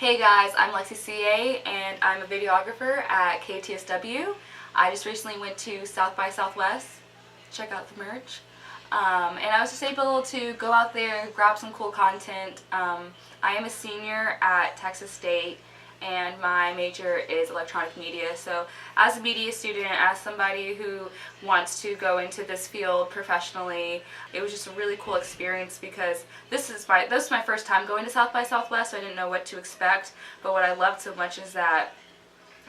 Hey guys, I'm Lexi Seay and I'm a videographer at KTSW. I just recently went to South by Southwest, check out the merch, and I was just able to go out there, grab some cool content. I am a senior at Texas State and my major is electronic media, so as a media student, as somebody who wants to go into this field professionally, it was just a really cool experience because this is my first time going to South by Southwest, so I didn't know what to expect. But what I loved so much is that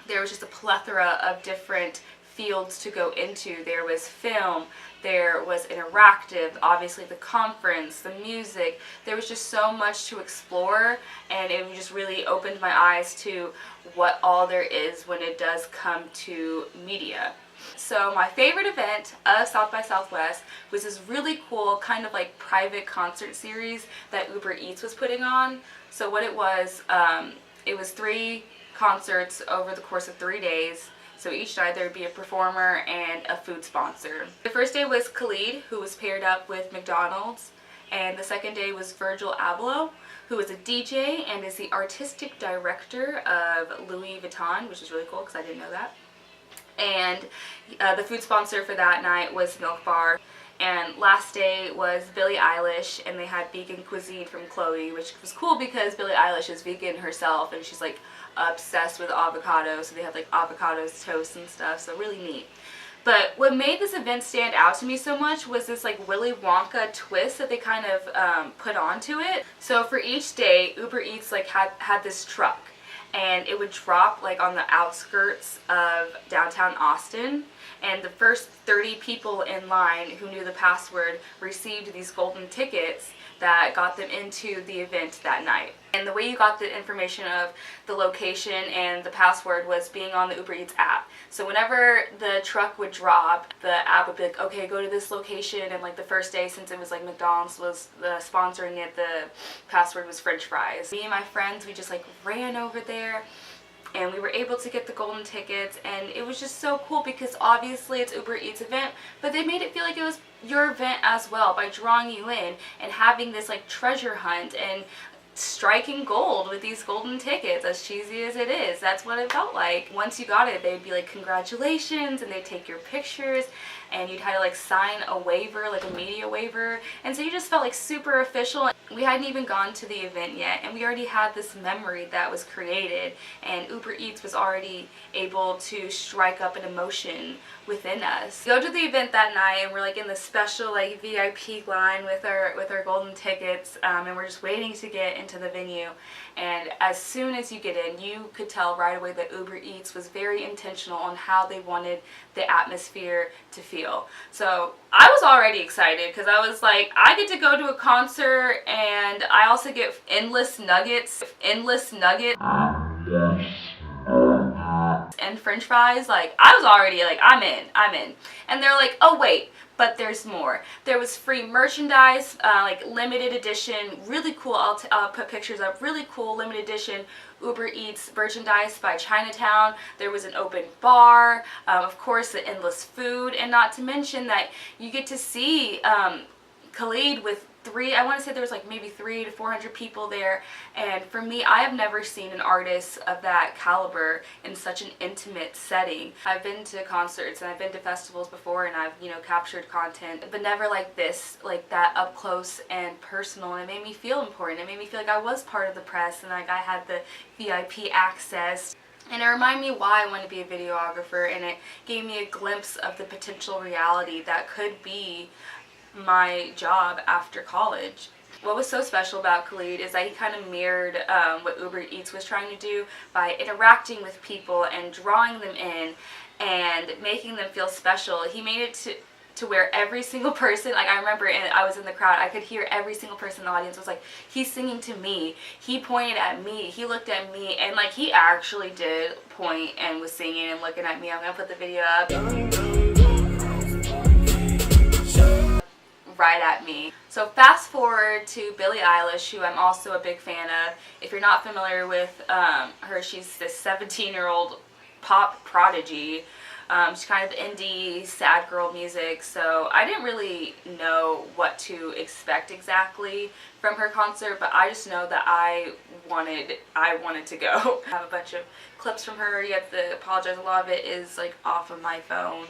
there was just a plethora of different fields to go into. There was film, there was interactive, obviously the conference, the music. There was just so much to explore, and it just really opened my eyes to what all there is when it does come to media. So my favorite event of South by Southwest was this really cool kind of like private concert series that Uber Eats was putting on. So what it was 3 concerts over the course of 3 days. So each night there would be a performer and a food sponsor. The first day was Khalid, who was paired up with McDonald's, and the second day was Virgil Abloh, who is a DJ and is the artistic director of Louis Vuitton, which is really cool because I didn't know that. And the food sponsor for that night was Milk Bar. And last day was Billie Eilish, and they had vegan cuisine from Chloe, which was cool because Billie Eilish is vegan herself and she's like obsessed with avocado, so they have like avocados, toast and stuff, so really neat. But what made this event stand out to me so much was this like Willy Wonka twist that they kind of put onto it. So for each day, Uber Eats like had this truck, and it would drop like on the outskirts of downtown Austin, and the first 30 people in line who knew the password received these golden tickets that got them into the event that night. And the way you got the information of the location and the password was being on the Uber Eats app. So whenever the truck would drop, the app would be like, okay, go to this location, and like the first day, since it was like McDonald's was sponsoring it, the password was French fries. Me and my friends, we just like ran over there, and we were able to get the golden tickets, and it was just so cool because obviously it's Uber Eats event, but they made it feel like it was your event as well by drawing you in and having this like treasure hunt and striking gold with these golden tickets. As cheesy as it is, that's what it felt like. Once you got it, they'd be like, congratulations, and they'd take your pictures, and you'd have to like sign a waiver, like a media waiver, and so you just felt like super official. We hadn't even gone to the event yet, and we already had this memory that was created, and Uber Eats was already able to strike up an emotion within us. We go to the event that night, and we're like in the special like VIP line with our golden tickets, and we're just waiting to get into the venue. And as soon as you get in, you could tell right away that Uber Eats was very intentional on how they wanted the atmosphere to feel. So I was already excited because I was like, I get to go to a concert and I also get endless nuggets and French fries. Like, I was already like, I'm in. And they're like, oh wait, but there's more. There was free merchandise, like limited edition, really cool. I'll put pictures up. Really cool limited edition Uber Eats merchandise by Chinatown. There was an open bar, of course, the endless food, and not to mention that you get to see Khalid with I want to say there was like maybe 300 to 400 people there, and for me, I have never seen an artist of that caliber in such an intimate setting. I've been to concerts and I've been to festivals before, and I've, you know, captured content, but never like this, like that up close and personal, and it made me feel important. It made me feel like I was part of the press and like I had the VIP access. And it reminded me why I wanted to be a videographer, and it gave me a glimpse of the potential reality that could be my job after college. What was so special about Khalid is that he kind of mirrored what Uber Eats was trying to do by interacting with people and drawing them in and making them feel special. He made it to where every single person, like I remember, and I was in the crowd, I could hear every single person in the audience was like, he's singing to me, he pointed at me, he looked at me, and like he actually did point and was singing and looking at me. I'm gonna put the video up. Right at me. So fast forward to Billie Eilish, who I'm also a big fan of. If you're not familiar with her, she's this 17-year-old pop prodigy She's kind of indie, sad girl music, so I didn't really know what to expect exactly from her concert, but I just know that I wanted to go. I have a bunch of clips from her. You have to apologize, a lot of it is like off of my phone.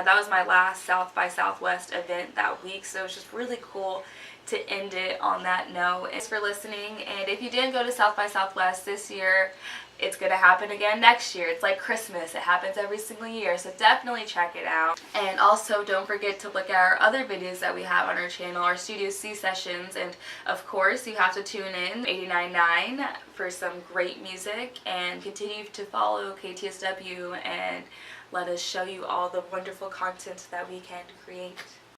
That was my last South by Southwest event that week, so it was just really cool to end it on that note. Thanks for listening, and if you didn't go to South by Southwest this year, it's going to happen again next year. It's like Christmas. It happens every single year, so definitely check it out. And also don't forget to look at our other videos that we have on our channel, our Studio C sessions, and of course you have to tune in 89.9 for some great music, and continue to follow KTSW and let us show you all the wonderful content that we can create.